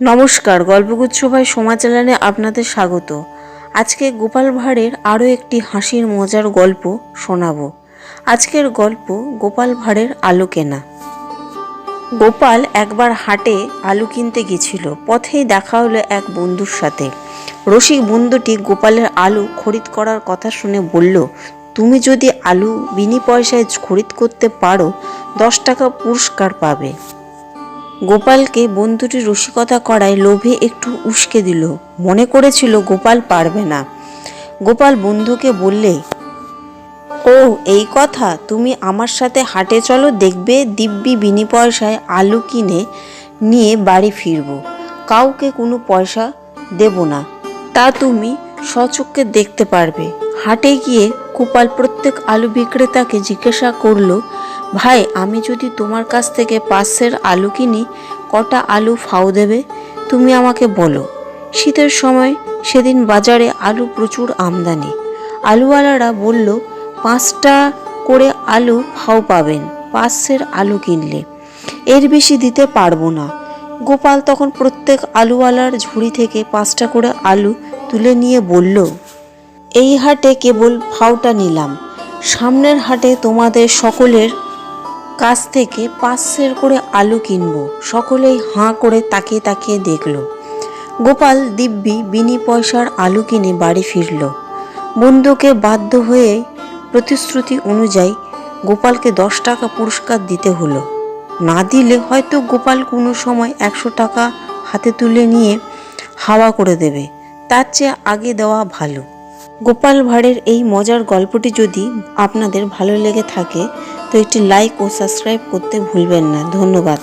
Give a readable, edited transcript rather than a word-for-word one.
নমস্কার, গল্পগুচ্ছ ভাই সোমা চ্যানেলে আপনাদের স্বাগত। আজকে গোপাল ভাঁড়ের আরও একটি হাসির মজার গল্প শোনাবো। আজকের গল্প গোপাল ভাঁড়ের আলু কেনা। গোপাল একবার হাটে আলু কিনতে গেছিল। পথেই দেখা হলো এক বন্ধুর সাথে। রসিক বন্ধুটি গোপালের আলু খরিদ করার কথা শুনে বলল, তুমি যদি আলু বিনি পয়সায় খরিদ করতে পারো 10 টাকা পুরস্কার পাবে। গোপালকে বন্ধুটি রসিকতা করায় লোভে একটু উস্কে দিল। মনে করেছিল গোপাল পারবে না। গোপাল বন্ধুকে বললে, ও এই কথা, তুমি আমার সাথে হাটে চলো, দেখবে দিব্যি বিনি পয়সায় আলু কিনে নিয়ে বাড়ি ফিরবো। কাউকে কোনো পয়সা দেব না, তা তুমি স্বচক্ষে দেখতে পারবে। হাটে গিয়ে গোপাল প্রত্যেক আলু বিক্রেতাকে জিজ্ঞাসা করলো, ভাই, আমি যদি তোমার কাছ থেকে 5 আলু কিনি, কটা আলু ফাও দেবে? তুমি আমাকে বলো। শীতের সময় সেদিন বাজারে আলু প্রচুর আমদানি। আলুওয়ালারা বলল, 5টা করে আলু ফাও পাবেন 5 আলু কিনলে, এর বেশি দিতে পারবো না। গোপাল তখন প্রত্যেক আলুওয়ালার ঝুড়ি থেকে 5টা করে আলু তুলে নিয়ে বলল, এই হাটে কেবল ফাওটা নিলাম, সামনের হাটে তোমাদের সকলের কাছ থেকে 5 করে আলু কিনবো। সকলেই হাঁ করে তাকিয়ে তাকিয়ে দেখল। গোপাল দিব্যি বিনি পয়সার আলু কিনে বাড়ি ফিরল। বন্ধুকে বাধ্য হয়ে প্রতিশ্রুতি অনুযায়ী গোপালকে 10 টাকা পুরস্কার দিতে হলো। না দিলে হয়তো গোপাল কোনো সময় 100 টাকা হাতে তুলে নিয়ে হাওয়া করে দেবে। তার চেয়ে আগে দেওয়া ভালো। গোপাল ভাঁড়ের এই মজার গল্পটি যদি আপনাদের ভালো লেগে থাকে তো একটি লাইক ও সাবস্ক্রাইব করতে ভুলবেন না। ধন্যবাদ।